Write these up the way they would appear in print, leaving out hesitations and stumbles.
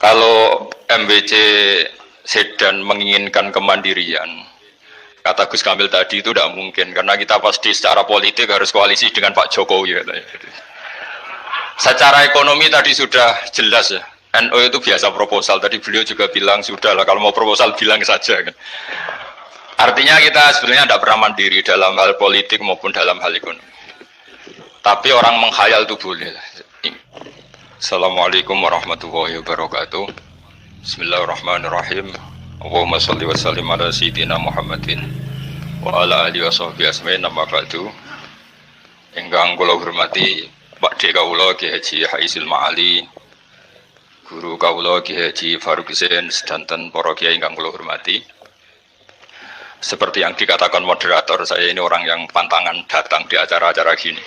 Kalau MBC Sedan menginginkan kemandirian, kata Gus Kamil tadi itu tidak mungkin karena kita pasti secara politik harus koalisi dengan Pak Jokowi. Secara ekonomi tadi sudah jelas ya. NU itu biasa proposal. Tadi beliau juga bilang sudah lah kalau mau proposal bilang saja. Kan. Artinya kita sebenarnya tidak pernah mandiri dalam hal politik maupun dalam hal ekonomi. Tapi orang menghayal itu boleh. Assalamualaikum warahmatullahi wabarakatuh. Bismillahirrahmanirrahim. Allahumma sholli wa sallim ala sayyidina Muhammadin wa ala alihi washabbihi ajmain. Amma ba'du. Ingkang kula hormati Pak Dek kawula Ki Haji Haisil Ma'ali, Guru kawula Ki Haji Faruk Zain sedanten para kiai ingkang kula hormati. Seperti yang dikatakan moderator, saya ini orang yang pantangan datang di acara-acara gini.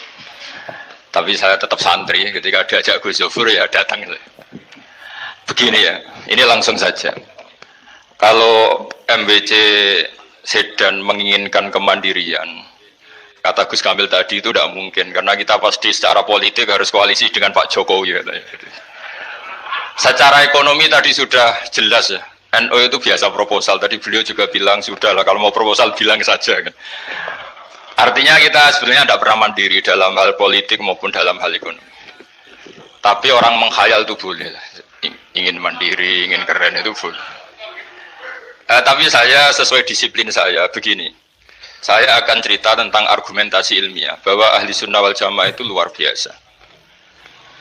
Tapi saya tetap santri, ketika diajak Gus Zofur ya datang. Begini ya, ini langsung saja. Kalau MBC Sedan menginginkan kemandirian, kata Gus Kamil tadi itu tidak mungkin karena kita pasti secara politik harus koalisi dengan Pak Jokowi. Secara ekonomi tadi sudah jelas ya. NU itu biasa proposal. Tadi beliau juga bilang sudah lah kalau mau proposal bilang saja. Kan. Artinya kita sebenarnya tidak pernah mandiri dalam hal politik maupun dalam hal ekonomi. Tapi orang menghayal itu boleh lah. Ingin mandiri, ingin keren itu boleh. Tapi saya sesuai disiplin saya begini. Saya akan cerita tentang argumentasi ilmiah bahwa ahli sunnah wal jamaah itu luar biasa.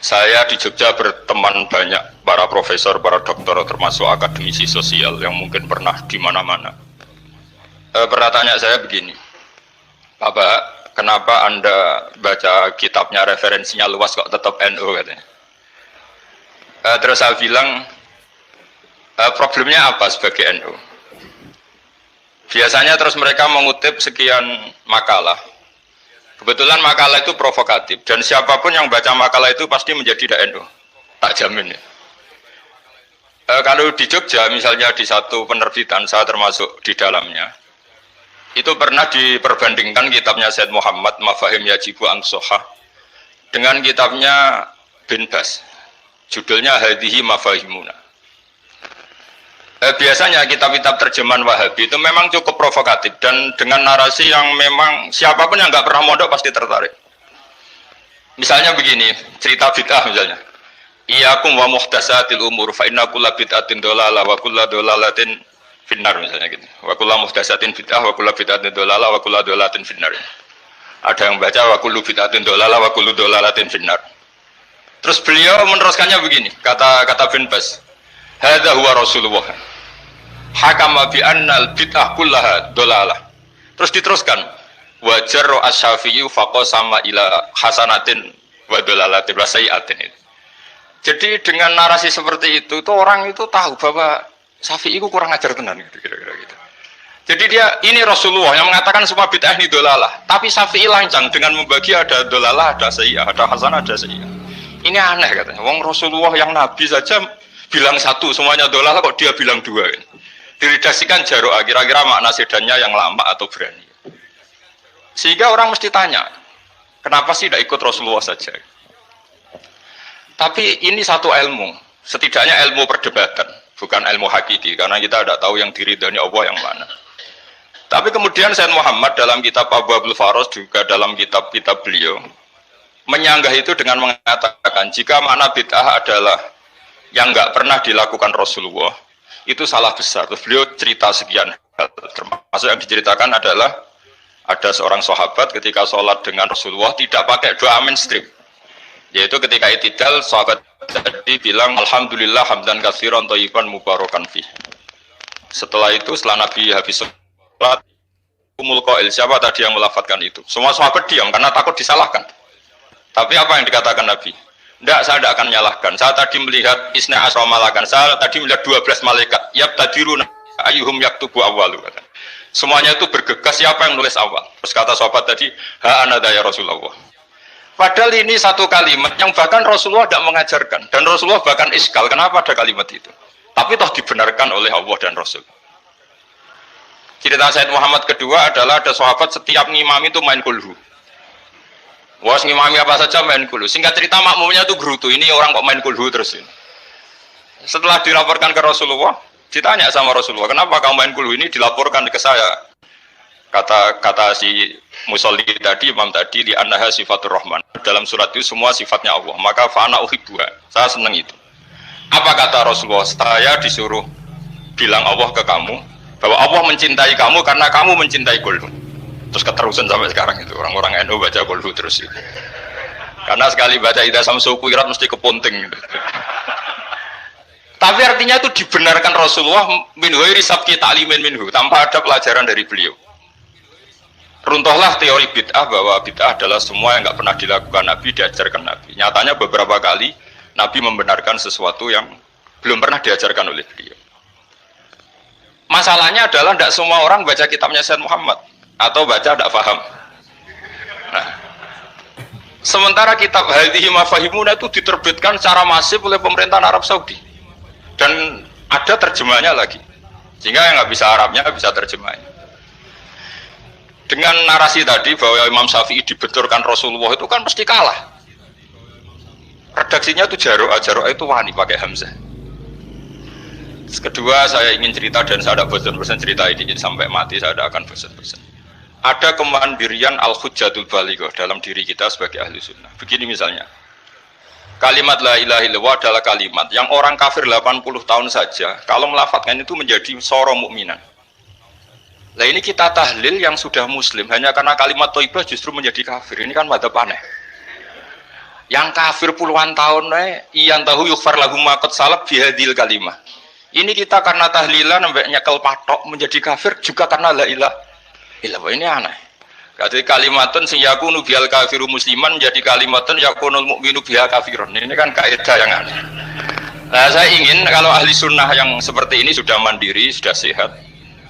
Saya di Jogja berteman banyak para profesor, para dokter, termasuk akademisi sosial yang mungkin pernah di mana-mana. Pernah tanya saya begini, Bapak, kenapa Anda baca kitabnya referensinya luas kok tetap NU katanya. Terus saya bilang, problemnya apa sebagai NU? Biasanya terus mereka mengutip sekian makalah. Kebetulan makalah itu provokatif dan siapapun yang baca makalah itu pasti menjadi NU. Tak jamin ya. Kalau di Jogja misalnya di satu penerbitan saya termasuk di dalamnya. Itu pernah diperbandingkan kitabnya Said Muhammad Mafahim Yajibu An-Sohah dengan kitabnya Bin Bas. Judulnya Hadihi Mafahimuna. Biasanya kitab-kitab terjemahan Wahabi itu memang cukup provokatif dan dengan narasi yang memang siapapun yang nggak pernah mondok pasti tertarik. Misalnya begini, cerita bid'ah misalnya. Iyyakum wa muhdatsatil umur fa inna kulla bid'atin dhalalah wa kulla dhalalatin finnar misalnya gitu. Wa kulla muhdatsatin bid'ah wa kulla bid'atin dhalalah wa kulla dhalalatin finnar. Ada yang baca wa kullu bid'atin dhalalah wa kullu dhalalatin finnar. Terus beliau meneruskannya begini, kata Bin Bas. Hadza huwa Rasulullah. Hakama bi annal bid'ah kullaha dhalalah. Terus diteruskan. Wajar asy-Syafi'i faqasama ila hasanatin wa dhalalatin wa sayyi'atin. Jadi dengan narasi seperti itu orang itu tahu bahwa Syafi'i itu kurang ajar tenan gitu kira-kira gitu. Jadi dia ini Rasulullah yang mengatakan semua bid'ah ini dhalalah, tapi Syafi'i lancang dengan membagi ada dhalalah, ada sayyi'ah, ada hasanah, ada sayyi'ah. Ini aneh katanya. Wong Rasulullah yang nabi saja bilang satu, semuanya dhalalah kok dia bilang dua. Diredaksikan Jaro'a, kira-kira makna sedannya yang lama atau berani. Sehingga orang mesti tanya, kenapa sih tidak ikut Rasulullah saja? Tapi ini satu ilmu, setidaknya ilmu perdebatan, bukan ilmu hakiki, karena kita tidak tahu yang diridhani Allah yang mana. Tapi kemudian Sayyid Muhammad dalam kitab Abwaabul Faros juga dalam kitab-kitab beliau menyanggah itu dengan mengatakan jika makna bid'ah adalah yang nggak pernah dilakukan Rasulullah, itu salah besar. Terus beliau cerita sekian hal, termasuk yang diceritakan adalah ada seorang sahabat ketika sholat dengan Rasulullah tidak pakai doa mainstream, yaitu ketika i'tidal sahabat tadi bilang alhamdulillah hamdan katsiran thayyiban mubarakan fi. Setelah itu setelah Nabi habis sholat umul qail, siapa tadi yang melafadzkan itu? Semua sahabat diam karena takut disalahkan. Tapi apa yang dikatakan Nabi? Tidak, saya tidak akan menyalahkan. Saya tadi melihat isna asra malakan. Saya tadi melihat 12 malaikat. Yabtadiruna ayyuhum yaktubu awwalu. Semuanya itu bergegas siapa yang nulis awal. Terus kata sahabat tadi, ha anada ya Rasulullah. Padahal ini satu kalimat yang bahkan Rasulullah tidak mengajarkan. Dan Rasulullah bahkan iskal. Kenapa ada kalimat itu? Tapi toh dibenarkan oleh Allah dan Rasul. Cerita Sayyid Muhammad kedua adalah ada sahabat setiap ngimami itu main kulhu. Wah, ngimami apa saja main kulhu. Singkat cerita makmumnya itu gerutu. Ini orang kok main kulhu terus ini. Setelah dilaporkan ke Rasulullah, ditanya sama Rasulullah, kenapa kamu main kulhu ini dilaporkan ke saya? Kata si musolli tadi, imam tadi, li annaha sifatur rahman. Dalam surat itu semua sifatnya Allah. Maka fa'ana uhibbuha. Saya senang itu. Apa kata Rasulullah? Saya disuruh bilang Allah ke kamu bahwa Allah mencintai kamu karena kamu mencintai kulhu. Terus keterusan sampai sekarang itu orang-orang NU baca kulhu terus itu. Karena sekali baca idza samsu kuwirat mesti kepunting gitu. Tapi artinya itu dibenarkan Rasulullah min ghairi sabqi ta'limin minhu, tanpa ada pelajaran dari beliau. Runtuhlah teori bid'ah bahwa bid'ah adalah semua yang nggak pernah dilakukan Nabi, diajarkan Nabi. Nyatanya beberapa kali Nabi membenarkan sesuatu yang belum pernah diajarkan oleh beliau. Masalahnya adalah tidak semua orang baca kitabnya Sayyid Muhammad atau baca tidak paham. Nah, sementara kitab Hadhihi Mafahimuna itu diterbitkan secara masif oleh pemerintahan Arab Saudi dan ada terjemahnya lagi, sehingga yang nggak bisa Arabnya bisa terjemahnya. Dengan narasi tadi bahwa Imam Syafi'i dibenturkan Rasulullah itu kan pasti kalah. Redaksinya itu Jaru'ah itu wani pakai Hamzah. Kedua, saya ingin cerita dan saya tidak bosan-bosan cerita ini sampai mati, saya tidak akan bosan-bosan. Ada kemandirian al-hujjatul balighah dalam diri kita sebagai ahli sunnah. Begini misalnya, kalimat la ilaha illallah adalah kalimat yang orang kafir 80 tahun saja kalau melafadzkan itu menjadi soro mukminan. Nah ini kita tahlil yang sudah muslim hanya karena kalimat thayyibah justru menjadi kafir. Ini kan madzhab aneh. Yang kafir puluhan tahun iyan tahu yughfar lahum ma qad salaf bihadil kalimah. Ini kita karena tahlilan sampai nyekel patok menjadi kafir juga karena la ilaha illallah. Ini aneh. Jadi kalimatun sing yakunu bihal kafiru musliman menjadi kalimatun yakunul mu'minu biha kafirun. Ini kan kaidah yang aneh. Nah, saya ingin kalau ahli sunnah yang seperti ini sudah mandiri, sudah sehat,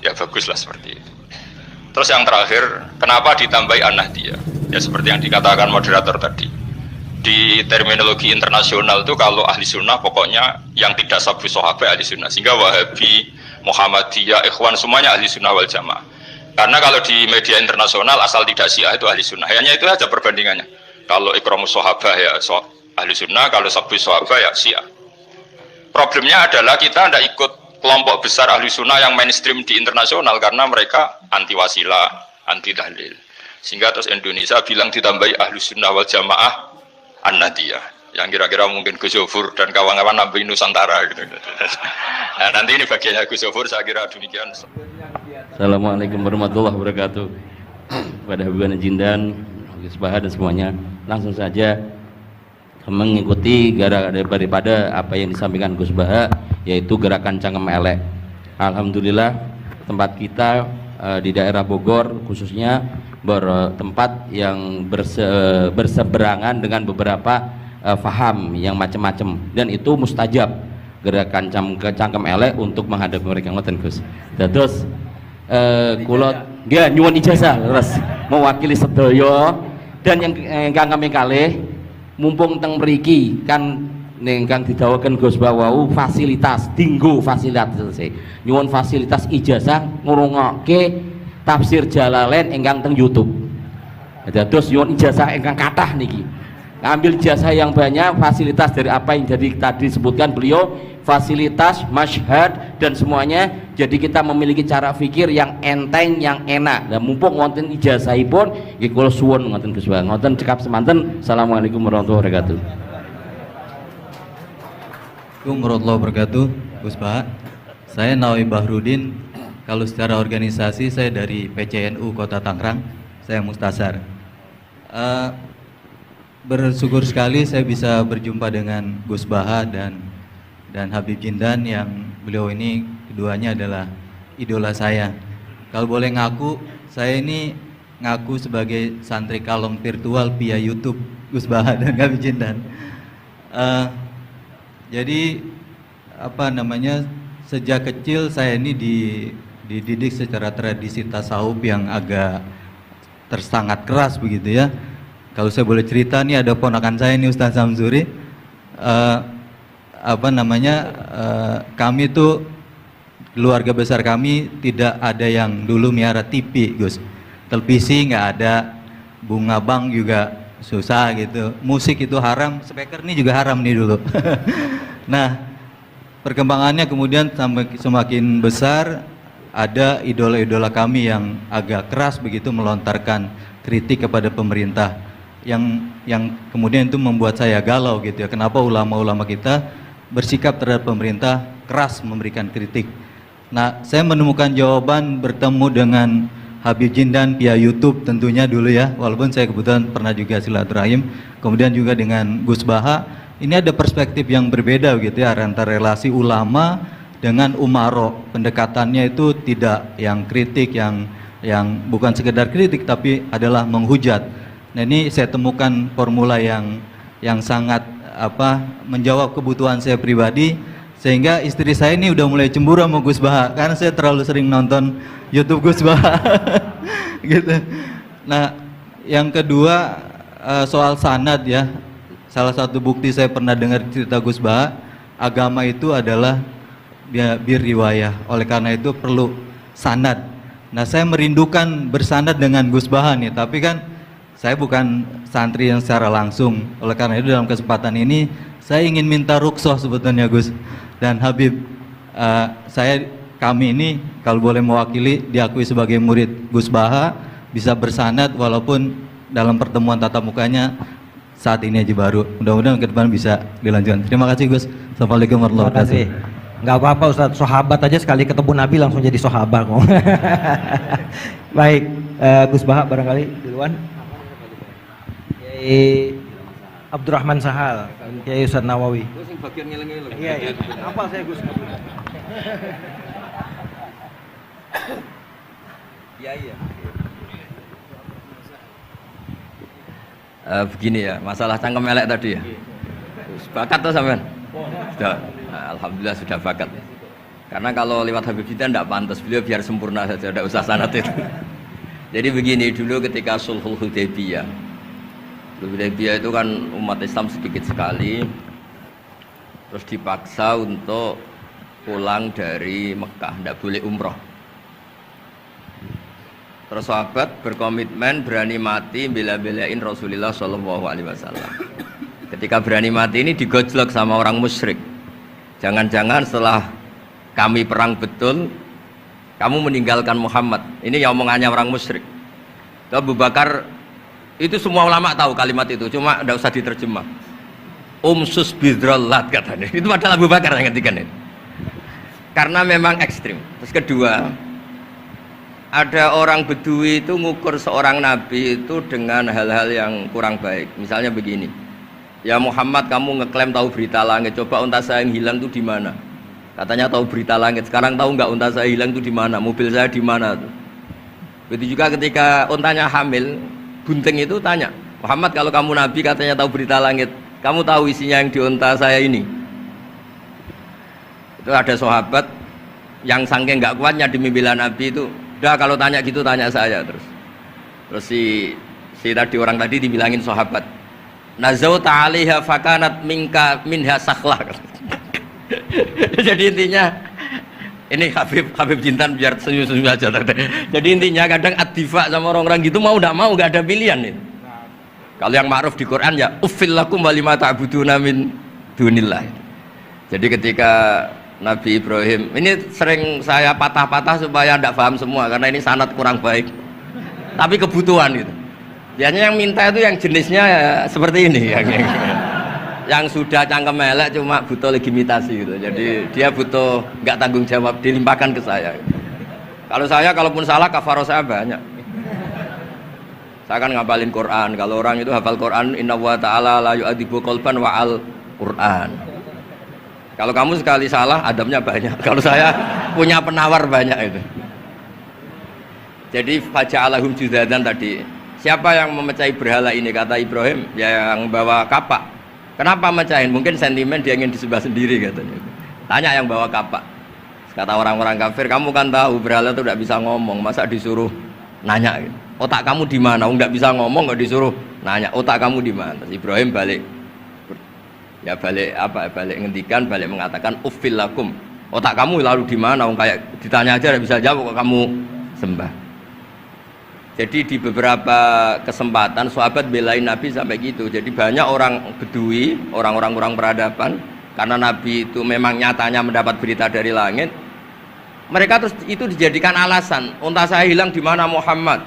ya baguslah seperti itu. Terus yang terakhir, kenapa ditambahi an-nahdiyah? Ya seperti yang dikatakan moderator tadi. Di terminologi internasional itu kalau ahli sunnah pokoknya yang tidak sabu sahabat ahli sunnah. Sehingga Wahabi, Muhammadiyah, Ikhwan semuanya ahli sunnah wal jamaah. Karena kalau di media internasional asal tidak Syiah itu ahli sunnah. Hanya itu aja perbandingannya. Kalau ikramus sahabah ya ahli sunnah, kalau sabu sahabah ya Syiah. Problemnya adalah kita tidak ikut kelompok besar ahli sunnah yang mainstream di internasional karena mereka anti wasilah, anti tahlil. Sehingga terus Indonesia bilang ditambahi ahli sunnah wal jamaah an-nahdiyah. Yang kira-kira mungkin Gus Yofur dan kawan-kawan nambahin Nusantara gitu. Nah, nanti ini bagiannya Gus Yofur, saya kira demikian. Assalamualaikum warahmatullahi wabarakatuh. Pada Habibana Jindan, Gus Baha dan semuanya, langsung saja mengikuti daripada apa yang disampaikan Gus Baha, yaitu gerakan cangkem elek. Alhamdulillah tempat kita di daerah Bogor khususnya bertempat yang berseberangan dengan beberapa faham yang macam-macam, dan itu mustajab gerakan cangkem elek untuk menghadapi mereka ngoten Gus. Terus kula nggih nyuwun ijazah terus mewakili sedaya dan yang kami kalih mumpung teng mriki kan ingkang didhawuhaken Gus Bawau fasilitas dinggo fasilitas nyuwun fasilitas ijazah ngrungokke tafsir Jalalain ingkang teng YouTube. Dados nyuwun ijazah ingkang kathah niki. Ambil ijazah yang banyak, fasilitas dari apa yang jadi tadi disebutkan beliau, fasilitas, masyhad dan semuanya. Jadi kita memiliki cara fikir yang enteng, yang enak. Dan mumpung wonten ijazahipun nggih kula suwun ngoten Gus Bang. Ngoten cekap semanten. Assalamualaikum warahmatullahi wabarakatuh. Assalamualaikum warahmatullahi wabarakatuh. Gus Pak, saya Nawawi Bahrudin. Kalau secara organisasi saya dari PCNU Kota Tangerang, saya Mustasar. Bersyukur sekali saya bisa berjumpa dengan Gus Baha dan Habib Jindan yang beliau ini keduanya adalah idola saya. Kalau boleh ngaku, saya ini ngaku sebagai santri kalong virtual via YouTube Gus Baha dan Habib Jindan. Jadi apa namanya, sejak kecil saya ini dididik secara tradisi tasawuf yang agak sangat keras begitu ya. Kalau saya boleh cerita nih, ada ponakan saya nih Ustaz Samsuri, kami tuh keluarga besar kami tidak ada yang dulu miara TV Gus, televisi nggak ada, bunga bank juga susah gitu, musik itu haram, speaker ini juga haram nih dulu. Nah perkembangannya kemudian semakin besar, ada idola-idola kami yang agak keras begitu melontarkan kritik kepada pemerintah, yang kemudian itu membuat saya galau gitu ya, kenapa ulama-ulama kita bersikap terhadap pemerintah keras memberikan kritik. Nah, saya menemukan jawaban bertemu dengan Habib Jindan via YouTube tentunya dulu ya, walaupun saya kebetulan pernah juga silaturahim, kemudian juga dengan Gus Baha. Ini ada perspektif yang berbeda gitu ya, antara relasi ulama dengan umaro. Pendekatannya itu tidak yang kritik, yang bukan sekedar kritik tapi adalah menghujat. Nah, ini saya temukan formula yang sangat menjawab kebutuhan saya pribadi, sehingga istri saya ini udah mulai cemburu sama Gus Baha karena saya terlalu sering nonton YouTube Gus Baha gitu. Nah, yang kedua soal sanad ya. Salah satu bukti saya pernah dengar cerita Gus Baha, agama itu adalah bir riwayah. Oleh karena itu perlu sanad. Nah, saya merindukan bersanad dengan Gus Baha nih, tapi kan saya bukan santri yang secara langsung. Oleh karena itu dalam kesempatan ini saya ingin minta rukhsah sebetulnya Gus dan Habib. Kami ini kalau boleh mewakili diakui sebagai murid Gus Baha, bisa bersanad walaupun dalam pertemuan tatap mukanya saat ini aja baru. Mudah-mudahan ke depan bisa dilanjutkan. Terima kasih Gus. Assalamualaikum warahmatullahi wabarakatuh. Nggak apa-apa Ustaz, sahabat aja sekali ketemu Nabi langsung jadi sahabat kok. Baik, Gus Baha barangkali duluan. Kiai Abdurrahman Sahal, Kiai Ustaz Nawawi. Iya. Apa saya Gus? Iya. Begini ya, masalah cangkem elek tadi ya. Bakat tuh sampean? Sudah, alhamdulillah sudah bakat. Karena kalau lewat Habib Jindan tidak pantas, beliau biar sempurna saja, tidak usah sanad itu. Jadi begini, dulu ketika Sulhul Hudaybiyah itu kan umat Islam sedikit sekali, terus dipaksa untuk pulang dari Mekah, tidak boleh umroh. Terus sahabat berkomitmen berani mati bela-belain Rasulullah SAW. Ketika berani mati ini digojlok sama orang musyrik. Jangan-jangan setelah kami perang betul, kamu meninggalkan Muhammad. Ini yang omongannya orang musyrik. Abu Bakar, itu semua ulama tahu kalimat itu, cuma tidak usah diterjemah. Umsus bidrollat katanya. Itu adalah Abu Bakar yang ngetikan itu. Karena memang ekstrim. Terus kedua, ada orang Bedui itu ngukur seorang nabi itu dengan hal-hal yang kurang baik. Misalnya begini, ya Muhammad, kamu ngeklaim tahu berita langit, coba unta saya yang hilang itu di mana? Katanya tahu berita langit, sekarang tahu nggak unta saya hilang itu di mana? Mobil saya di mana? Begitu juga ketika untanya hamil, bunting itu tanya, Muhammad, kalau kamu nabi katanya tahu berita langit, kamu tahu isinya yang di unta saya ini? Itu ada sahabat yang saking nggak kuatnya demi bela nabi itu, udah kalau tanya gitu tanya saya terus si tadi orang tadi dibilangin sahabat, nazauta 'alaiha fakanat minha sakhlah. Jadi intinya ini Habib Jindan biar senyum-senyum aja. Jadi intinya kadang ad-difa sama orang-orang gitu mau tidak mau nggak ada pilihan itu. Kalau yang ma'ruf di Quran ya uffil lakum wa lima ta'buduna min dunillah. Jadi ketika Nabi Ibrahim, ini sering saya patah-patah supaya tidak paham semua karena ini sanad kurang baik, tapi kebutuhan gitu. Biasanya yang minta itu yang jenisnya ya, seperti ini yang sudah cangkem elek cuma butuh legitimasi gitu. Jadi dia butuh nggak tanggung jawab, dilimpahkan ke saya. Kalau saya kalaupun salah kafaro saya banyak. Saya kan ngapalin Quran. Kalau orang itu hafal Quran, inna wa ta'ala la yu'adzibu qalban wa al Quran. Kalau kamu sekali salah, adabnya banyak. Kalau saya punya penawar banyak itu. Jadi faja'alahum judadan tadi. Siapa yang memecahi berhala ini? Kata Ibrahim, ya yang bawa kapak. Kenapa mecahin? Mungkin sentimen dia ingin disembah sendiri katanya. Tanya yang bawa kapak. Kata orang-orang kafir, kamu kan tahu berhala itu tidak bisa ngomong, masa disuruh nanya gitu. Otak kamu di mana? Nggak bisa ngomong, nggak disuruh nanya. Otak kamu di mana? Ibrahim balik ngendikan, balik mengatakan uffil lakum. Otak kamu lalu di mana? Kayak ditanya aja tidak bisa jawab kok kamu sembah. Jadi di beberapa kesempatan sahabat belain Nabi sampai gitu. Jadi banyak orang Bedui, orang-orang kurang peradaban karena Nabi itu memang nyatanya mendapat berita dari langit, mereka terus itu dijadikan alasan. Unta saya hilang di mana Muhammad?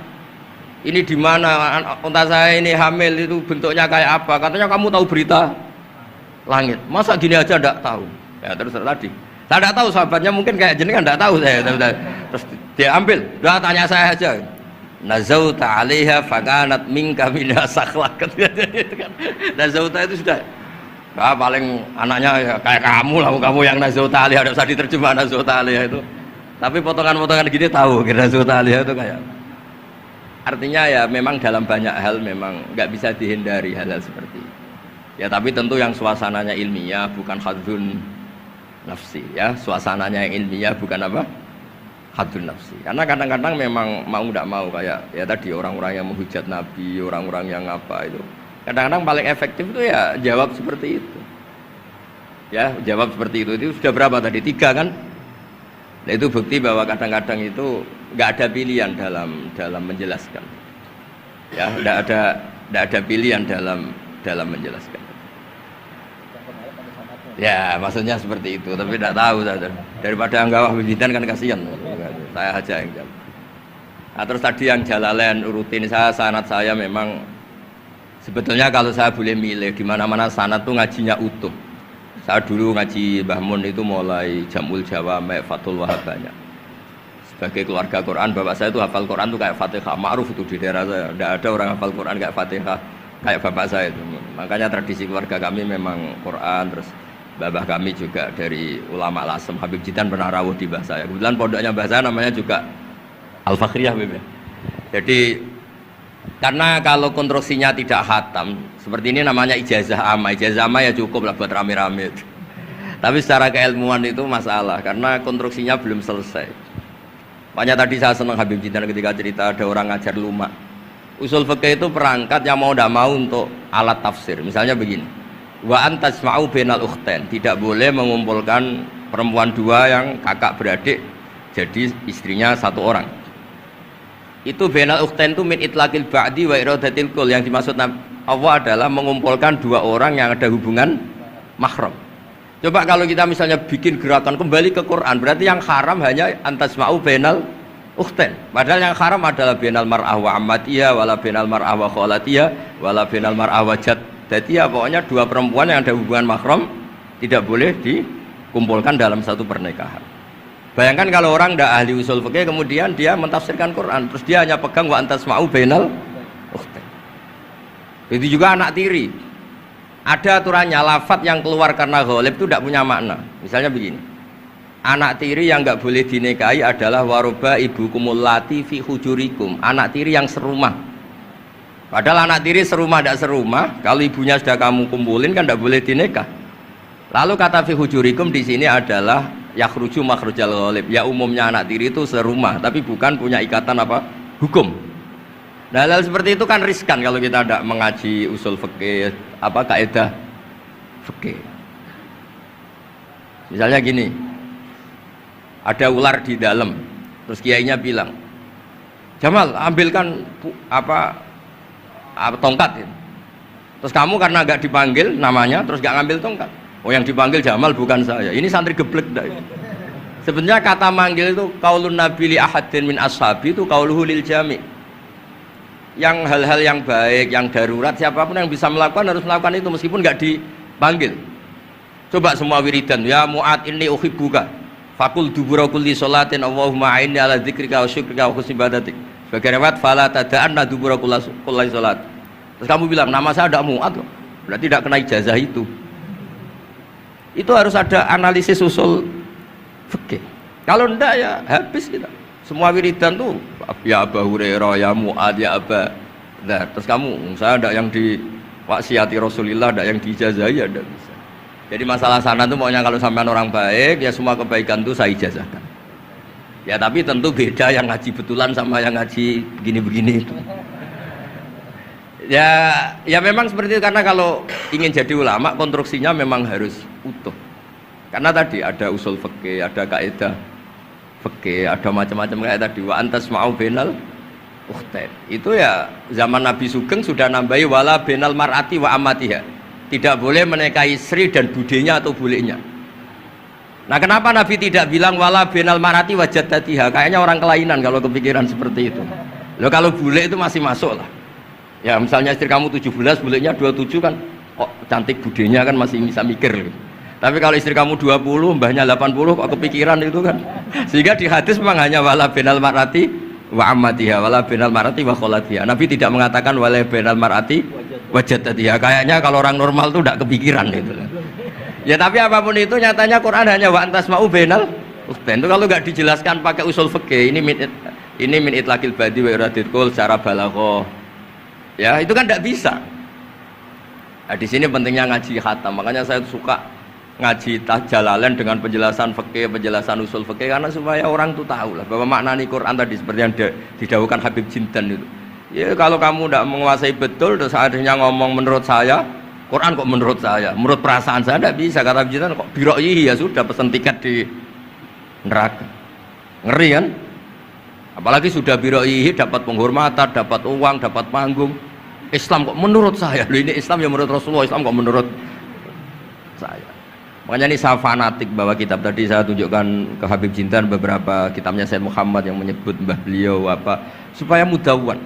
Ini di mana? Unta saya ini hamil, itu bentuknya kayak apa? Katanya kamu tahu berita langit. Masa gini aja enggak tahu? Ya terus tadi. Saya enggak tahu, sahabatnya mungkin kayak jenengan enggak tahu saya. Terus dia ambil, udah tanya saya aja. Nazauta 'alaiha fakanat minka minha sakhlak. Nazauta itu sudah paling anaknya ya kayak kamu lah, kamu yang nazauta 'alaiha, enggak usah diterjemah nazauta 'alaiha itu. Tapi potongan-potongan gini tahu kira nazauta 'alaiha itu kayak. Artinya ya memang dalam banyak hal memang nggak bisa dihindari hal-hal seperti itu. Ya tapi tentu yang suasananya ilmiah bukan hadzun nafsi ya, suasananya yang ilmiah bukan apa? Hadzun nafsi. Karena kadang-kadang memang mau tidak mau kayak ya tadi orang-orang yang menghujat Nabi, orang-orang yang apa itu. Kadang-kadang paling efektif itu ya jawab seperti itu. Ya, jawab seperti itu sudah berapa tadi? 3 kan? Nah, itu bukti bahwa kadang-kadang itu nggak ada pilihan dalam menjelaskan. Ya, nggak ada pilihan dalam menjelaskan. Ya, maksudnya seperti itu, tapi tidak tahu saja. Daripada anggap Wijidan kan kasihan. Saya aja yang jawab. Nah, terus tadi yang Jalalain rutin sanad saya memang sebetulnya kalau saya boleh milih di mana-mana sanad tuh ngajinya utuh. Saya dulu ngaji Mbah Mun itu mulai Jamul Jawami, Fathul Wahab banyak. Sebagai keluarga Quran, bapak saya itu hafal Quran tuh kayak Fatihah, ma'ruf itu di daerah saya. Tidak ada orang hafal Quran kayak Fatihah kayak bapak saya itu. Makanya tradisi keluarga kami memang Quran, terus babah kami juga dari ulama Lasem, Habib Jidan pernah rawuh di mbah saya. Kebetulan pondoknya mbah saya namanya juga Al-Fakhriyah. Jadi karena kalau konstruksinya tidak khatam seperti ini namanya ijazah amma. Ijazah amma ya cukup lah buat rame-rame. Tapi secara keilmuan itu masalah karena konstruksinya belum selesai. Makanya tadi saya senang Habib Jidan ketika cerita ada orang ngajar lumak. Usul fikih itu perangkat yang mau tidak mau untuk alat tafsir. Misalnya begini, wa antasma'u bainal ukhtain, tidak boleh mengumpulkan perempuan 2 yang kakak beradik jadi istrinya 1 orang. Itu bainal ukhtain itu min itlaqil ba'di wa iradatil kul, yang dimaksud Allah adalah mengumpulkan 2 orang yang ada hubungan mahram. Coba kalau kita misalnya bikin gerakan kembali ke Quran, berarti yang haram hanya antasma'u bainal ukhtain. Padahal yang haram adalah bainal mar'ah wa ammatiyah wala bainal mar'ah wa khalatiyah wala bainal mar'ah wa jad. Jadi ya pokoknya 2 perempuan yang ada hubungan mahram tidak boleh dikumpulkan dalam satu pernikahan. Bayangkan kalau orang tidak ahli usul fikih kemudian dia mentafsirkan Quran, terus dia hanya pegang wa antasma'u bainal ukhtain. Itu juga anak tiri. Ada aturannya, lafadz yang keluar karena ghalib itu tidak punya makna. Misalnya begini, anak tiri yang nggak boleh dinikahi adalah waroba ibukumul lati fi hujurikum, anak tiri yang serumah. Padahal anak tiri serumah tidak serumah, kalau ibunya sudah kamu kumpulin kan tidak boleh dinikah. Lalu kata fi hujurikum di sini adalah yakhruju makhrujal ghalib. Ya umumnya anak tiri itu serumah, tapi bukan punya ikatan apa? Hukum. Nah, hal seperti itu kan riskan kalau kita tidak mengaji usul fikih, apa kaidah fikih. Misalnya gini, ada ular di dalam, terus kiainya bilang, Jamal ambilkan tongkat itu. Terus kamu karena agak dipanggil namanya terus gak ngambil tongkat. Oh yang dipanggil Jamal bukan saya, ini santri geblek dah. Sebenarnya kata manggil itu qaulun nabi li ahadin min ashabi itu qauluhu lil jami'. Yang hal-hal yang baik, yang darurat siapapun yang bisa melakukan harus melakukan itu meskipun gak dipanggil. Coba semua wiridan, ya Mu'ad inni uhibbuka fakul dubura kulli sholatin Allahumma a'inni ala dzikrika wa syukrika wa husni ibadatik. Sebagai riwayat fala tada'anna dubura kulli sholat. Terus kamu bilang nama saya ada Mu'ad loh, berarti tidak kena ijazah itu. Itu harus ada analisis usul fikih. Kalau enggak ya habis kita. Semua wiridan tuh ya Abu Hurairah, ya Mu'ad, ya Aba. Nah, terus kamu saya enggak yang diwaksiati Rasulullah, enggak yang diijazahi, ya enggak bisa. Jadi masalah sana tuh maunya kalau sampean orang baik ya semua kebaikan tuh saya ijazahkan. Ya tapi tentu beda yang ngaji betulan sama yang ngaji begini-begini itu. Ya memang seperti itu, karena kalau ingin jadi ulama konstruksinya memang harus utuh. Karena tadi ada usul fikih, ada kaidah fikih, ada macam-macam kayak tadi wa antasma'u bainal ukhtain. Itu ya zaman Nabi Sugeng sudah nambahi wala bainal mar'ati wa amatiha. tidak boleh menikahi Sri dan budenya atau bulenya. Nah, kenapa Nabi tidak bilang wala benal marati wajadatiha? Kayaknya orang kelainan kalau kepikiran seperti itu. Loh, kalau bule itu masih masuk lah. Ya misalnya istri kamu 17, bulenya 27 kan, kok cantik budenya kan masih bisa mikir. Tapi kalau istri kamu 20, mbahnya 80, kok kepikiran itu kan. Sehingga di hadis memang hanya wala benal marati wa ammatiha, wala benal marati wa kholatiha. Nabi tidak mengatakan wala benal marati wajadatiha. Kayaknya kalau orang normal tuh tidak kepikiran itu. Ya tapi apapun itu nyatanya Quran hanya wa antasma'u bainal ukhtain. Itu kalau nggak dijelaskan pakai usul fikih, ini min itlaqil badi wa iradil qul secara balaghah. Ya, itu kan tidak bisa. Nah, di sini pentingnya ngaji khatam. Makanya saya suka ngaji Jalalain dengan penjelasan fikih, penjelasan usul fikih, karena supaya orang tuh tahu lah bahwa maknani Quran tadi seperti yang didhawuhkan Habib Jindan itu. Ya kalau kamu tidak menguasai betul, terus akhirnya ngomong menurut saya Quran kok menurut saya, menurut perasaan saya tidak bisa. Kata Habib Jindan kok biro'ihi, ya sudah pesen tiket di neraka. Ngeri kan? Apalagi sudah biro'ihi dapat penghormatan, dapat uang, dapat panggung. Islam kok menurut saya, loh ini Islam ya menurut Rasulullah, Islam kok menurut saya. Makanya ini saya fanatik bahwa kitab tadi saya tunjukkan ke Habib Jindan beberapa kitabnya Said Muhammad yang menyebut mbah beliau apa supaya mudawwan.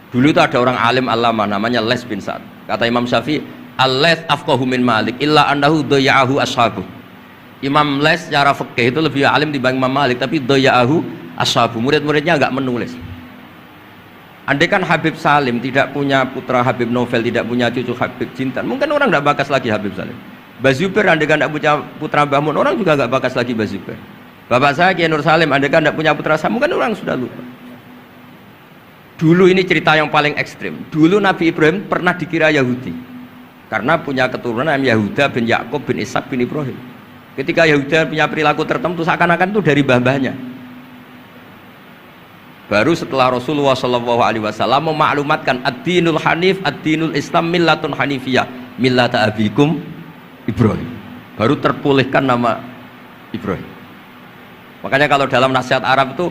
Dulu itu ada orang alim alama namanya Les bin Sa'ad. Kata Imam Syafi'i, al-Les afqahu min Malik illa annahu doya'ahu ashabuh. Imam Les secara fikih itu lebih alim dibanding Imam Malik, tapi doya'ahu ashabuh. Murid-muridnya enggak menulis. Andai kan Habib Salim tidak punya putra Habib Novel, tidak punya cucu Habib Jindan, mungkin orang enggak bakas lagi Habib Salim. Mbah Zubair andai kan enggak punya putra Mbah Mun, orang juga enggak bakas lagi Mbah Zubair. Bapak saya Kiai Nur Salim andai kan enggak punya putra saya, mungkin orang sudah lupa. Dulu ini cerita yang paling ekstrim. Dulu Nabi Ibrahim pernah dikira Yahudi karena punya keturunan namanya Yahuda bin Yakub bin Ishak bin Ibrahim. Ketika Yahuda punya perilaku tertentu seakan-akan itu dari mbah-mbahnya. Baru setelah Rasulullah SAW memaklumatkan ad-dinul hanif, ad-dinul Islam millatun hanifiyah, millata abikum Ibrahim. Baru terpulihkan nama Ibrahim. Makanya kalau dalam nasihat Arab itu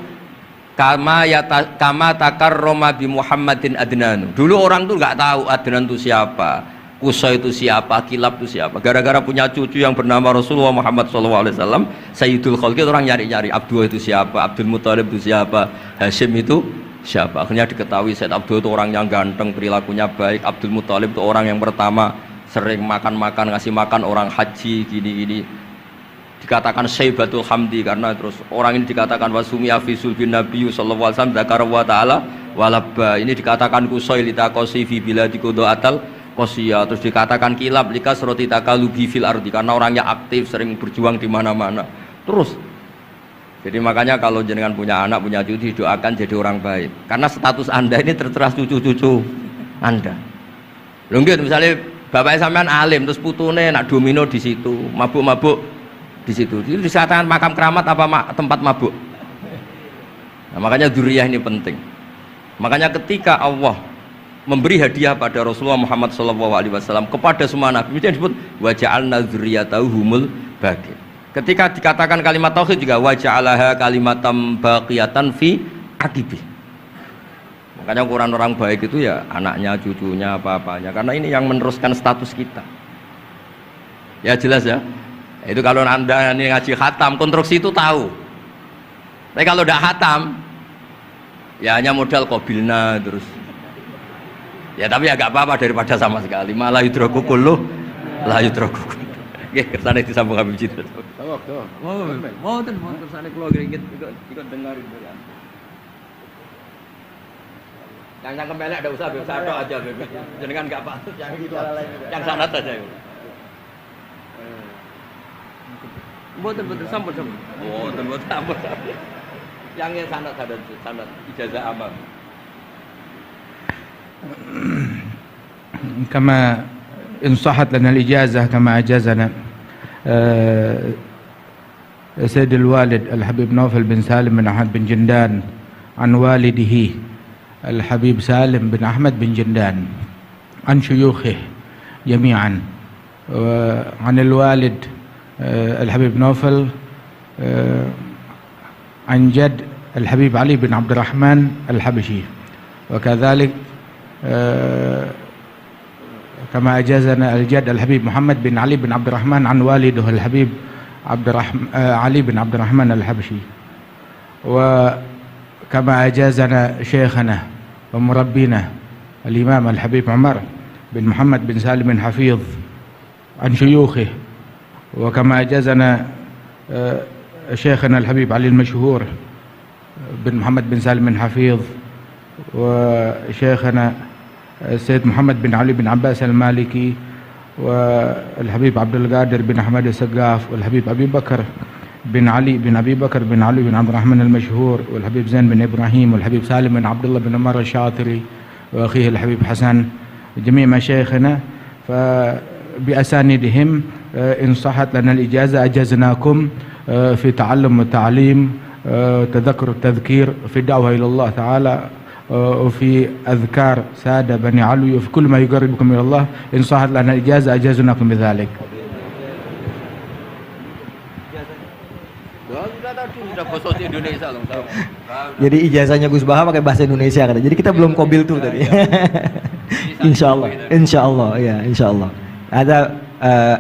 kama takarroma bi Muhammadin Adnan. Dulu orang tuh nggak tahu Adnan itu siapa, Qusay itu siapa, Kilab itu siapa. Gara-gara punya cucu yang bernama Rasulullah Muhammad SAW, Sayyidul Khalqi, orang nyari-nyari Abdullah itu siapa, Abdul Muthalib itu siapa, Hashim itu siapa. Akhirnya diketahui Sayyid Abdul itu orang yang ganteng, perilakunya baik. Abdul Muthalib itu orang yang pertama sering makan-makan, ngasih makan orang haji gini-gini. Dikatakan Syaibatul Hamdi karena terus orang ini dikatakan wasumi afisul bin Nabi sallallahu alaihi wasallam dzakara wa ta'ala walabba. Ini dikatakan Qusay litaqasi fi biladi qudaatal qasiya. Terus dikatakan Kilab likasrati takalubi fil ardi karena orangnya aktif, sering berjuang di mana-mana. Terus jadi makanya kalau jenengan punya anak, punya cucu, doakan jadi orang baik. Karena status Anda ini tertera cucu-cucu Anda. Lho nggih misalnya bapaknya sampean alim terus putune nak domino di situ, mabuk-mabuk di situ. Itu disatakan makam keramat apa tempat mabuk. Nah, makanya dzurriyyah ini penting. Makanya ketika Allah memberi hadiah pada Rasulullah Muhammad SAW kepada semua nabi, itu disebut wa ja'alna dzurriyyatahu humul baqin. Ketika dikatakan kalimat tauhid juga wa ja'alaha kalimatam baqiyatan fi aqibi. Makanya ukuran orang baik itu ya anaknya, cucunya, apa-apanya, karena ini yang meneruskan status kita. Ya jelas ya. Itu kalau Anda ini ngaji khatam, konstruksi itu tahu. Tapi kalau tidak khatam, ya hanya modal qabilna terus. Ya tapi ya gak apa-apa daripada sama sekali. Malah yudroku kulluh, la yudroku. Nggih, kersane disambung Habib Jindan. Mau kersane kula ngringit ikut dengarin ya. Yang kembali ada usaha tok aja, Beb. Jenengan enggak patut yang itu. Yang sanad saja. Mboten sampun. Mboten sampun. Yang sanad ijazah amal. كما إن صحت لنا الإجازة كما أجازنا سيد الوالد الحبيب نوفل بن سالم بن أحمد بن جندان عن والده الحبيب سالم بن أحمد بن جندان عن شيوخه جميعا عن الوالد الحبيب نوفل عن جد الحبيب علي بن عبد الرحمن الحبشي وكذلك كما أجازنا الجد الحبيب محمد بن علي بن عبد الرحمن عن والده الحبيب علي بن عبد الرحمن الحبشي. وكما أجازنا شيخنا ومربينا الإمام الحبيب عمر بن محمد بن سالم حفيظ عن شيوخه. وكما أجازنا شيخنا الحبيب علي المشهور بن محمد بن سالم حفيظ، وشيخنا السيد محمد بن علي بن عباس المالكي، والحبيب عبد القادر بن أحمد السقاف، والحبيب أبي بكر بن علي بن أبي بكر بن علي بن عبد الرحمن المشهور، والحبيب زين بن إبراهيم، والحبيب سالم بن عبد الله بن عمر الشاطري، وأخيه الحبيب حسن، جميع مشايخنا. فبأسانيدهم إن صحت لنا الإجازة أجزناكم في تعلم والتعليم، تذكر التذكير، في الدعوة إلى الله تعالى، وفي أذكار سادة بني علوي، وفي كل ما يقربكم إلى الله. إن صحت لنا الإجازة أجزناكم بذلك. Jadi ijazahnya Gus Baha pakai bahasa Indonesia kan. Jadi kita belum kobil tuh tadi. Insya Allah, ya, insya Allah. Ada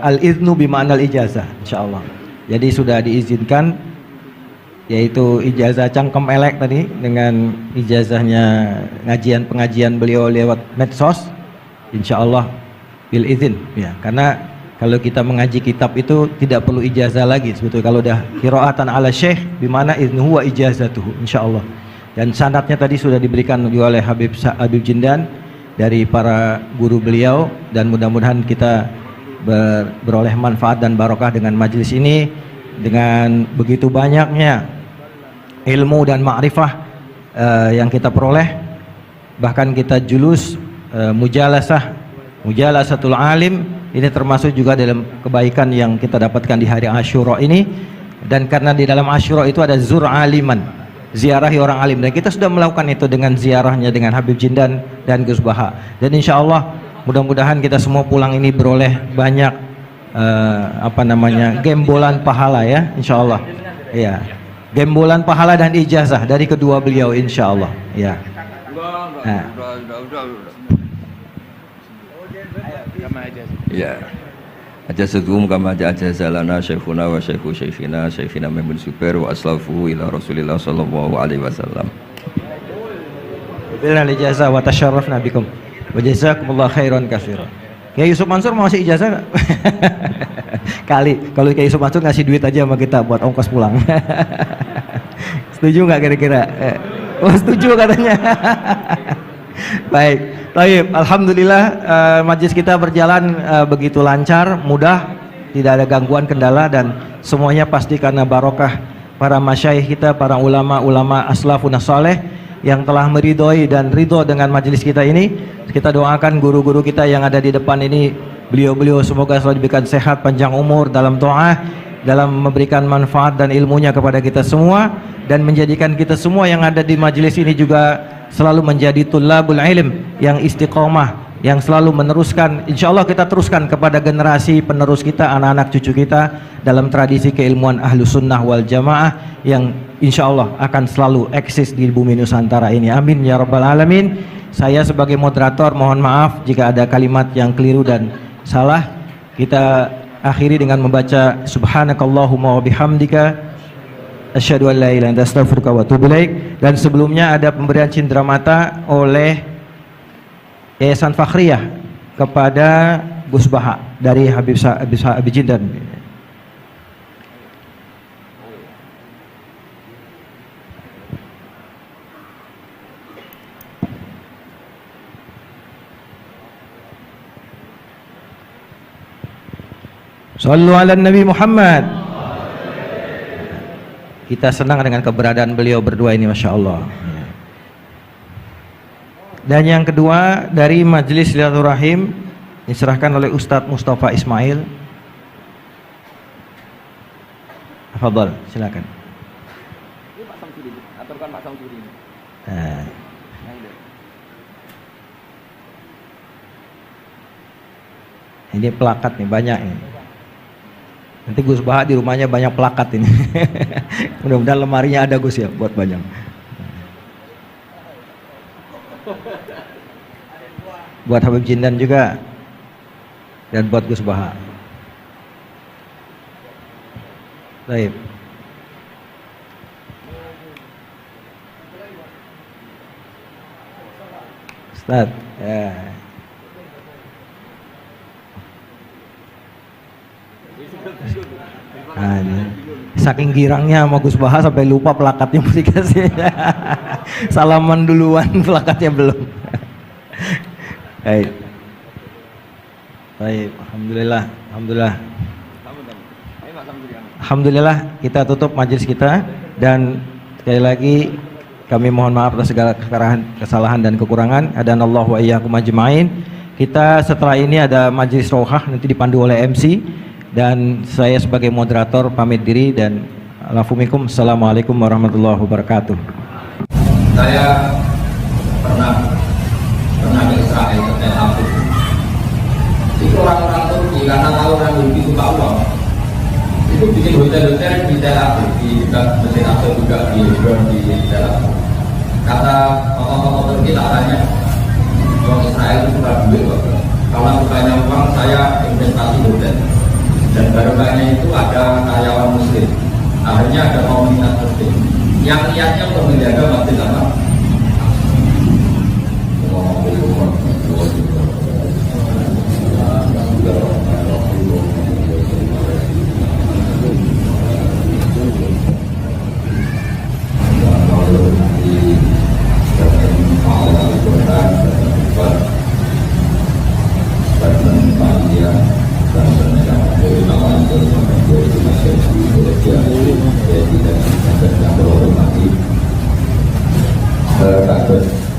al-idnu bima'na al-ijazah, insya Allah. Jadi sudah diizinkan, yaitu ijazah cangkem elek tadi dengan ijazahnya pengajian beliau lewat medsos, insya Allah bil izin, ya. Karena kalau kita mengaji kitab itu tidak perlu ijazah lagi sebetulnya. Kalau udah qiraatan ala syekh bimana idnuhu wa ijazatuhu, insya Allah. Dan sanadnya tadi sudah diberikan juga oleh Habib Jindan dari para guru beliau, dan mudah-mudahan kita beroleh manfaat dan barokah dengan majelis ini, dengan begitu banyaknya ilmu dan ma'rifah yang kita peroleh. Bahkan kita julus mujalasatul alim, ini termasuk juga dalam kebaikan yang kita dapatkan di hari Asyura ini. Dan karena di dalam Asyura itu ada zur aliman, ziarahi orang alim, dan kita sudah melakukan itu dengan ziarahnya dengan Habib Jindan dan Gus Baha. Dan insya Allah mudah-mudahan kita semua pulang ini beroleh banyak gembolan pahala, ya, insya Allah, ya, gembolan pahala dan ijazah dari kedua beliau, insya Allah, ya. Ya, ajazatuhum kama ajazalana syekhuna wa syekhu syekhina Muhammad Zubair wa aslafuhu ila Rasulillah sallallahu alaihi wasallam. Bila ijazah wa tasyarrafna bikum wa jazakumullah khairan katsiran. Kiai Yusuf Mansur mau ngasih ijazah enggak? Kali kalau Kiai Yusuf Mansur ngasih duit aja sama kita buat ongkos pulang. Setuju nggak kira-kira? Oh, setuju katanya. Baik, baik. Alhamdulillah majelis kita berjalan begitu lancar, mudah, tidak ada gangguan kendala, dan semuanya pasti karena barokah para masyayikh kita, para ulama-ulama aslafun saleh yang telah meridhoi dan ridho dengan majelis kita ini. Kita doakan guru-guru kita yang ada di depan ini, beliau-beliau semoga selalu diberikan sehat, panjang umur dalam doa, dalam memberikan manfaat dan ilmunya kepada kita semua, dan menjadikan kita semua yang ada di majelis ini juga selalu menjadi tullabul ilm yang istiqomah, yang selalu meneruskan, insya Allah kita teruskan kepada generasi penerus kita, anak-anak cucu kita, dalam tradisi keilmuan ahlu sunnah wal jamaah yang insya Allah akan selalu eksis di bumi Nusantara ini. Amin ya rabbal alamin. Saya sebagai moderator mohon maaf jika ada kalimat yang keliru dan salah. Kita akhiri dengan membaca subhanakallahumma wa bihamdika asyhadu an la ilaha illa anta astaghfiruka wa atubu ilaik. Dan sebelumnya ada pemberian cindera mata oleh Yayasan Fakhriyah kepada Gus Baha dari Habib Jindan. Sallu ala Nabi Muhammad. Kita senang dengan keberadaan beliau berdua ini, Masya Allah. Dan yang kedua dari Majelis Silaturahim diserahkan oleh Ustadz Mustafa Ismail. Fadhal, silakan. Ini plakat nih, banyak ini. Nanti Gus Baha di rumahnya banyak plakat ini. Mudah-mudahan lemarinya ada Gus ya, buat banyak. Buat Habib Jindan juga. dan buat Gus Baha. Baik. Ustaz, ya. Nah, ini. Saking girangnya sama Gus Baha sampai lupa plakatnya mesti kasih. Salaman duluan, plakatnya belum. Baik. Baik, alhamdulillah, alhamdulillah. Alhamdulillah kita tutup majelis kita dan sekali lagi kami mohon maaf atas segala kesalahan dan kekurangan. Adanallahu wa iyyakum ajmain. Kita setelah ini ada majelis rohah nanti dipandu oleh MC dan saya sebagai moderator pamit diri dan alafumikum. Assalamualaikum warahmatullahi wabarakatuh. Saya pernah ke Israel ke Tel Aviv. Itu orang-orang Turki karena tahu orang Turki suka uang. Itu bikin hotel-hotel di Tel Aviv, di dekat Masjid Aqsa juga di Hebron di Tel Aviv. Kata tokoh-tokoh Turki tak tanya, orang Israel itu suka duit kok. Kalau sukanya uang, saya investasi hotel. Dan barokahnya itu ada karyawan Muslim. Akhirnya ada komunitas Muslim yang niatnya untuk menjaga masjid apa?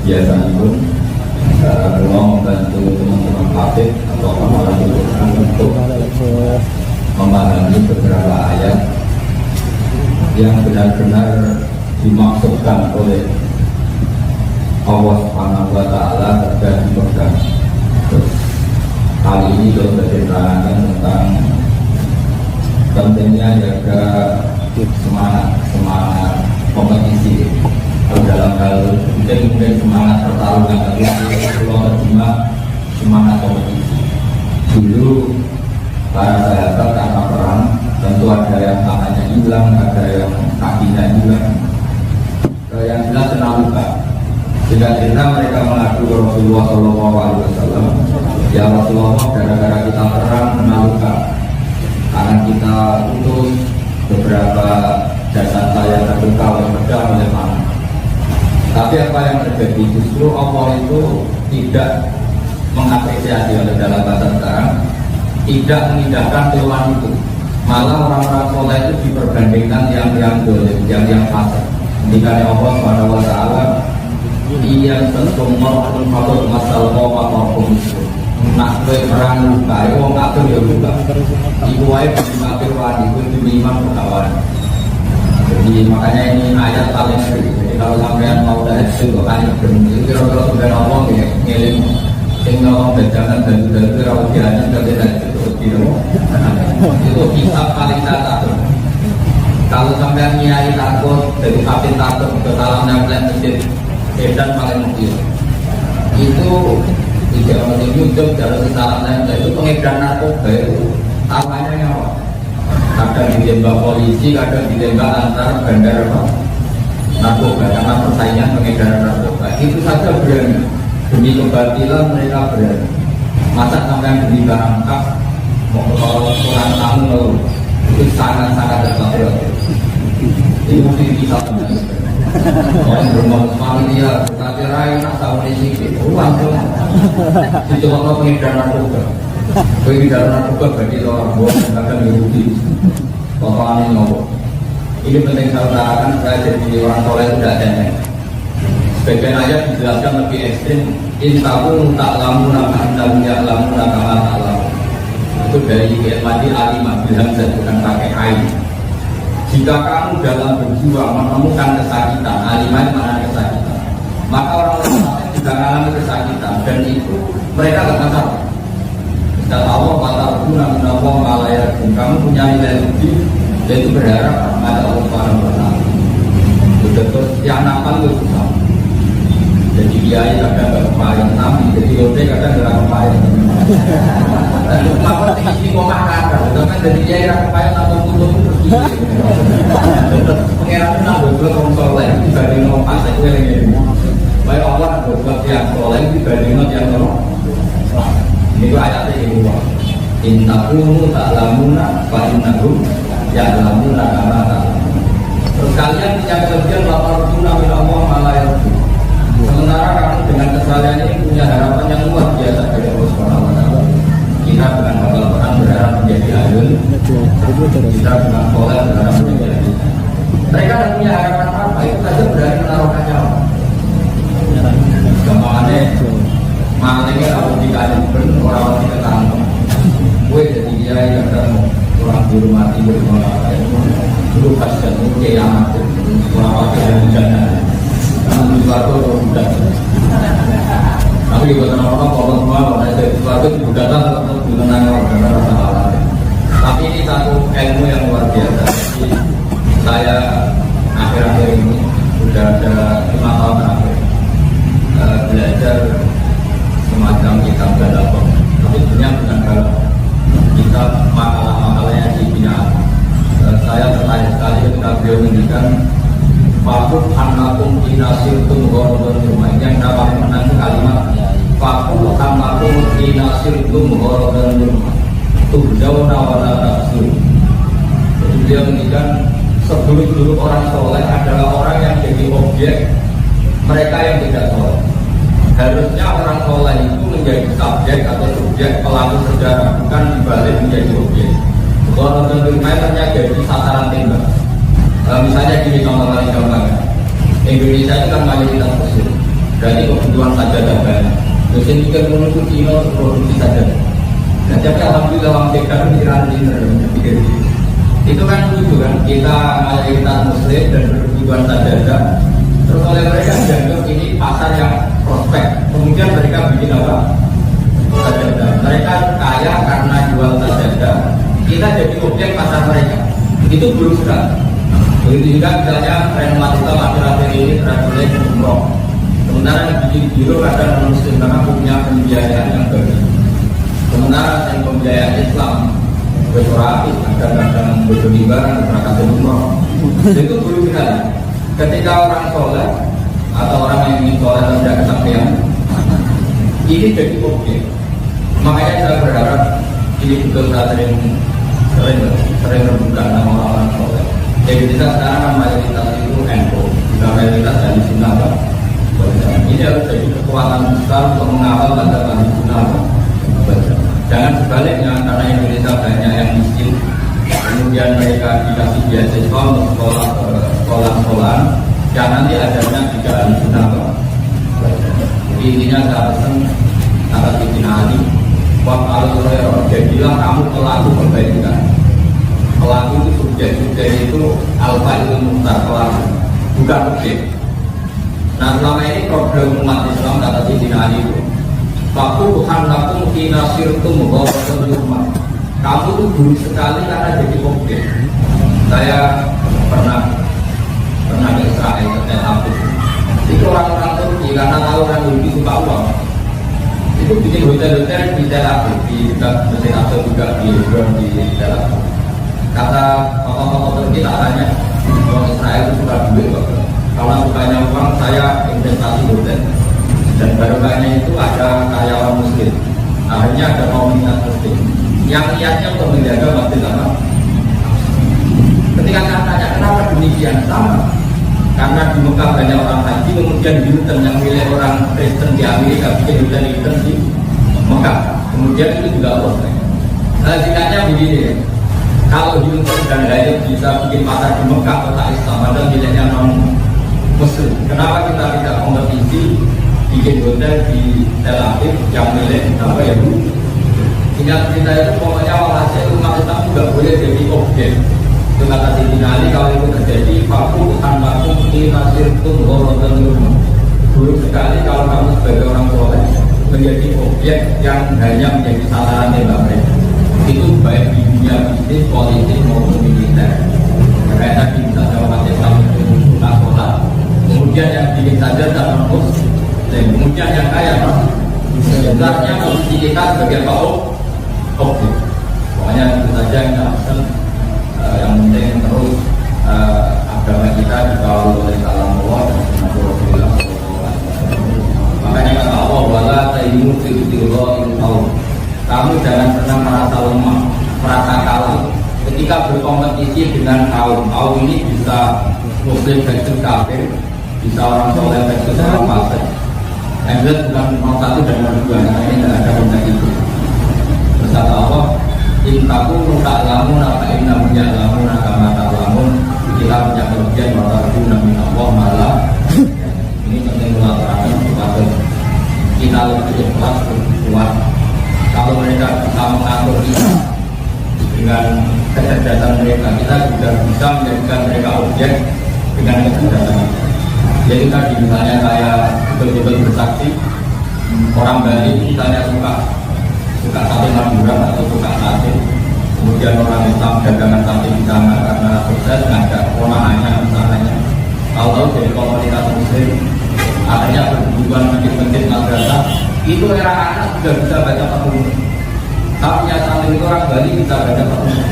Biasanya pun kalau membantu teman-teman hafid atau orang-orang untuk memahami beberapa ayat yang benar-benar dimaksudkan oleh Allah Subhanahu wa Ta'ala dan dipegang. Kali ini kita berceritakan tentang pentingnya jaga semangat kompetisi. Dalam hal mungkin semangat pertarungan, tapi kalau terjemah semangat kompetisi. Dulu para sahabat karena perang tentu ada yang tangannya hilang, ada yang kakinya hilang, yang jelas kena luka. Sehingga mereka mengadu ke Rasulullah SAW, ya Rasulullah, gara-gara kita perang kena luka, karena kita putus beberapa jasad saya terluka oleh pedang oleh panah. Tapi apa yang terjadi justru Allah itu tidak mengapresiasi oleh dalam bahasa sekarang, tidak mengindahkan keluhan itu. Malah orang-orang soleh itu diperbandingkan yang dolim, yang fasik. Ketika Allah Subhanahu wa Ta'ala yang sesungguhnya pun patut masalah atau musuh. Nak kue perang luka, wong kafir ya luka. Ibu wae kafir wani, itu dimimang kawan. Jadi makanya ini ayat paling sering. Jadi kalau sampean mau dari itu kan kira-kira sudah ngomong ya ngiling tinggal bejangan dan kira-kira ujiannya sudah tidak itu kitab paling tak takut. Kalau sampean nyai takut, dari kafir takut ke dalam nempel masjid edan paling mungkin. Itu tidak mungkin YouTube dalam kesalahan nempel itu pengedar narkoba itu awalnya nyawa. Kadang ditembak polisi, kadang ditembak antar bandar narkoba karena persaingan pengedaran narkoba. Itu saja berani. Demi kebatilan mereka berani. Masa sampai beli barang kap, mau kalau kurang tamu itu sangat-sangat terpatriotik. Ini mesti bisa sebenarnya. Orang berumah familia, berkati rai, nak tahu di sini, uang dong. Itu kalau pengedaran narkoba. Pengedaran narkoba bagi orang bohong akan dirugi. Bapak ini ngomong. Ini penting saya utarakan, saya jadi orang soleh itu tidak ada. Sebagian ayat dijelaskan lebih ekstrim. Intaku tak lamu nama intaku ya lamu nama tak lamu. Itu dari Madi Alimah bilang bukan pakai ain. Jika kamu dalam berjuang menemukan kesakitan, Alimah mana kesakitan, maka orang-orang juga mengalami kesakitan dan itu mereka tidak tahu. Dan Allah kata guna Allah malaya kamu punya nilai lebih, yaitu berharap pada Allah Subhanahu wa Ta'ala. Terus yang nakal itu susah. Jadi kiai kadang nggak kemarin nabi, jadi lote kadang nggak kemarin. Mawon tinggi kok makar, kan dari dia yang kaya tampung tutup begini. Pengiran itu nambah dua orang soleh dibanding orang pasek gue lagi. Baik Allah nambah yang soleh dibanding yang orang. Ini ayatnya ini. Intakumu ta'lamuna wa innahum ya'lamuna kama ta'lamun. Terus kalian punya kelebihan lapar tuna min Allah malah yarju. Sementara kamu dengan kesalahan ini punya harapan yang luar biasa dari Allah Subhanahu wa taala. Kita dengan hafal Quran berharap menjadi alim. Kita dengan sholat berharap menjadi. Mereka tidak punya harapan apa, itu saja berani menaruh kacau. Gampangannya malingnya kalau dikasih orang tidak tahu. Gue jadi dia yang kadang orang dihormati bermula dulu pas jatuh kiamat orang pakai yang jana karena sesuatu orang budak tapi buat orang-orang kalau semua ada sesuatu budatan untuk mengenang orang rasa malah tapi ini satu ilmu yang luar biasa. Jadi saya akhir-akhir ini sudah ada 5 tahun terakhir belajar semacam kitab Galapong tapi sebenarnya bukan Galapong kita makalah-makalahnya di Bina. Saya tertarik sekali ketika beliau menunjukkan Fakut hanakum inasir tumgorobon rumah. Yang dapat menang kalimat Fakut hanakum inasir tumgorobon rumah Tujawna wala nafsu. Jadi beliau menunjukkan sebelum-dulu orang soleh adalah orang yang jadi objek mereka yang tidak soleh. Harusnya orang soleh itu menjadi subjek atau subjek pelaku sejarah, bukan dibalik menjadi objek. Kalau nonton filmnya jadi sasaran tembak. Misalnya gini contoh paling gampang. Indonesia itu kan mayoritas Muslim, berarti kebutuhan saja ada banyak. Mesin juga menunggu Cina produksi saja. Nah, tapi alhamdulillah orang PKR Iran pikir itu kan lucu kan, kita mayoritas Muslim dan berkebutuhan saja. Terus oleh mereka dianggap ini pasar yang prospek. Kemudian mereka bikin apa? Sajadah. Mereka kaya karena jual sajadah. Kita jadi objek pasar mereka. Itu buruk sekali. Begitu juga misalnya tren umat Islam akhir-akhir ini terhadap umroh. Sementara di biro ada non-muslim karena punya pembiayaan yang bagus. Sementara yang pembiayaan Islam bersoratif, kadang-kadang berkelibaran, berangkat umroh. Itu buruk sekali. Ketika orang soleh atau orang yang ingin soleh dan tidak kesampaian ini jadi objek. Makanya saya berharap ini betul saya sering rebukan nama orang-orang soleh. Jadi kita sekarang mayoritas itu NU, juga mayoritas dari Sunnah. Ini harus jadi kekuatan besar untuk mengawal mazhab ahli sunnah. Jangan sebaliknya, karena Indonesia banyak yang miskin, kemudian mereka dikasih beasiswa untuk sekolah-sekolah yang nanti adanya tidak ahli sunnah. Jadi intinya saya pesan atas izin Ali, jadilah kamu pelaku perbaikan. Pelaku itu subjek itu alfa itu muhtar pelaku, bukan objek. Nah selama ini problem umat Islam kata izin Ali itu, Fakku hanakum kinasirtum ghawatan rumah. Kamu itu buruk sekali karena jadi objek. Saya pernah ke Israel, ke Tel Aviv. Itu orang-orang Turki karena tahu orang Turki suka uang. Itu bikin hotel-hotel di Tel Aviv, di dekat Masjid Aqsa juga di Hebron di Tel Aviv. Kata tokoh-tokoh Turki tak tanya, orang Israel itu suka duit kok. Kalau sukanya uang, saya investasi hotel. Dan barokahnya itu ada karyawan Muslim. Akhirnya ada komunitas Muslim yang niatnya untuk menjaga Masjid Aqsa. Ketika saya tanya kenapa demikian, sama karena di Mekah banyak orang haji, kemudian Hilton yang milik orang Kristen di Amerika bikin hotel Hilton di Mekah, kemudian itu juga Allah. Nah singkatnya begini, kalau Hilton dan Hyatt bisa bikin pasar di Mekah kota Islam, ada miliknya non Muslim, kenapa kita tidak kompetisi bikin hotel di Tel Aviv yang milik apa ya Bu? Ingat kita itu pokoknya walhasil umat Islam juga boleh jadi objek. Itu kata Sayyidina Ali, kalau itu terjadi Fakku anmakum inasirtum ghawatan rumah. Buruk sekali kalau kamu sebagai orang soleh menjadi objek yang hanya menjadi sasaran tembak mereka. Itu baik di dunia bisnis, politik maupun militer. Karena tadi misalnya umat Islam itu suka sholat, kemudian yang bikin saja tak menurut, dan kemudian yang kaya sebenarnya posisi kita sebagai kaum objek. Pokoknya itu saja yang penting terus agama kita dikawal oleh kalam Allah dan sunnah Rasulullah. Makanya kata Allah, wala ta'imu fi ibtigha'il qaum. Kamu jangan pernah merasa lemah, merasa kalah ketika berkompetisi dengan kaum. Kaum ini bisa muslim versus kafir, bisa orang soleh versus orang fasik. Yang jelas bukan nomor 1 dan nomor 2, karena ini tidak ada benda itu. Terus kata Allah, intaku ta'lamun apa inna ya'lamun kama ta'lamun. Kita punya kelebihan warahmatu nabi Allah malah. Ini penting melakukan supaya kita lebih ikhlas, lebih kuat. Kalau mereka bisa mengatur kita dengan kecerdasan mereka, kita juga bisa menjadikan mereka objek dengan kecerdasan kita. Jadi tadi misalnya saya betul-betul bersaksi, orang Bali misalnya suka sate Madura atau suka sate, kemudian orang Islam dagangan sate di sana karena sukses ngajak ponakannya misalnya, tahu-tahu jadi komunitas muslim, akhirnya berhubungan masjid-masjid madrasah, itu era anak sudah bisa baca Fatihah. Tapi yang satu itu orang Bali bisa baca Fatihah.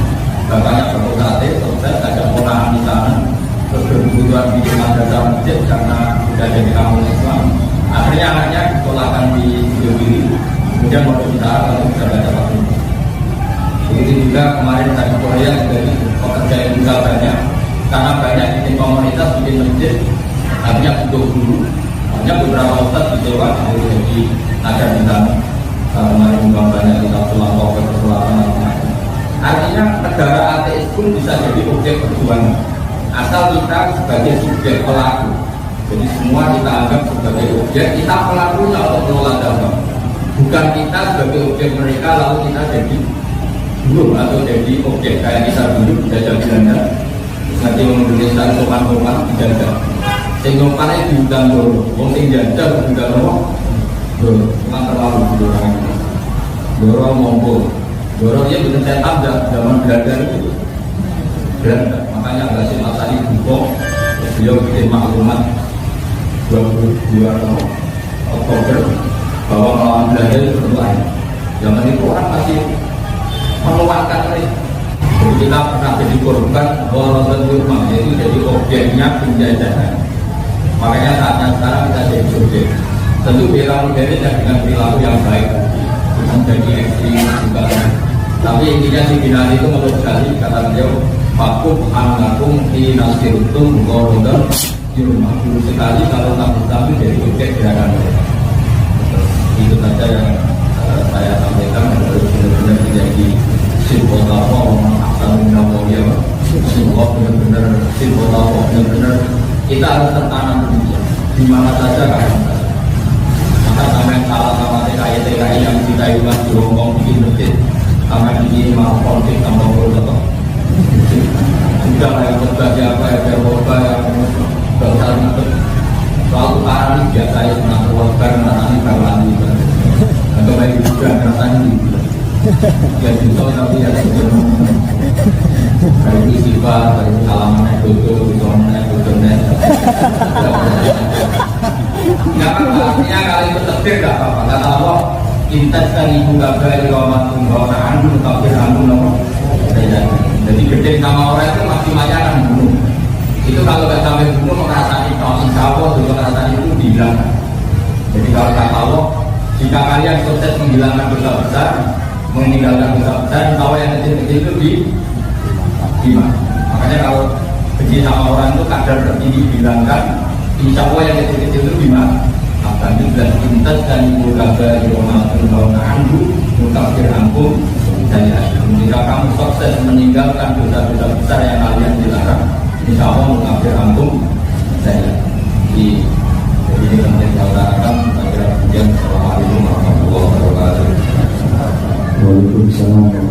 Bapaknya berbuat sate, sukses ngajak ponakan di sana, terus berkebutuhan bikin madrasah masjid karena sudah jadi kaum Islam. Akhirnya anaknya disekolahkan di Yogyakarta, kemudian mau bicara kalau bisa baca Fatihah. Begitu juga kemarin dari Korea dari pekerja yang juga banyak, karena banyak bikin komunitas, bikin masjid, akhirnya butuh guru. Hanya beberapa ustaz disewa jadi ada di sana. Kemarin juga banyak kita pulang ke perselatan. Artinya negara ateis pun bisa jadi objek perjuangan, asal kita sebagai subjek pelaku. Jadi semua kita anggap sebagai objek, kita pelakunya untuk mengelola dakwah. Bukan kita sebagai objek mereka lalu kita jadi guru atau jadi objek kayak kita dulu dijajah Belanda. Nanti Indonesia sopan-sopan dijajah. Sing nyopane diundang dulu, wong sing jajal diundang apa? Dulu, cuma terlalu dulu orang ini. Doro monggo, Doro dia bikin setup zaman Belanda itu. Belanda, makanya Hasyim Asy'ari buka, beliau bikin maklumat 22 Oktober bahwa melawan Belanda itu berlain. Zaman itu orang masih mengeluarkan mereka. Jadi kita pernah jadi korban Warasan Burma, yaitu jadi objeknya penjajahan. Makanya saatnya sekarang kita jadi subjek. Tentu bela modern dengan perilaku yang baik, bukan jadi ekstrim juga. Tapi intinya si binari itu menurut sekali kata beliau, Fakub anakum di nasirutum korodon di rumah. Dulu sekali kalau tamu jadi objek gerakan mereka. Itu saja yang saya sampaikan, harus benar-benar menjadi simbol tahu orang asal minamawiyah, simbol benar-benar simbol tahu benar-benar kita harus tertanam demikian di mana saja kan. Maka sama yang salah sama TKI yang di Taiwan, di Hongkong bikin masjid, sama ini mau konflik sama Purwokerto. Sudah yang berbagai apa ya berubah yang besar itu soal utara ini biasa ya pernah terwakbar menatani berlandi atau baik juga menatani ya juga tapi ya dari sifat dari salamannya dodo bisonnya dodonya nggak apa-apa, artinya kali itu terdiri nggak apa-apa. Kata Allah intas kan ibu gagal romatun bawa andu tapi andu nomor jadi gede sama orang itu masih macaran bunuh. Itu kalau nggak sampai bunuh merasani kalau insya Allah juga merasani itu dihilangkan. Jadi kalau kata Allah, jika kalian sukses menghilangkan dosa besar, meninggalkan dosa besar, kalau yang kecil-kecil itu gimana? Makanya kalau benci sama orang itu kadar tertinggi dihilangkan, insya Allah yang kecil-kecil itu gimana? Akan dibilang cinta dan ibu gagal di rumah terbawa andu, mutafir angkum. Jika kamu sukses meninggalkan dosa-dosa besar yang kalian dilarang, insya Allah mengkafir antum saya. Jadi ini penting saya utarakan. Saya kira kemudian Assalamualaikum warahmatullahi wabarakatuh. Waalaikumsalam.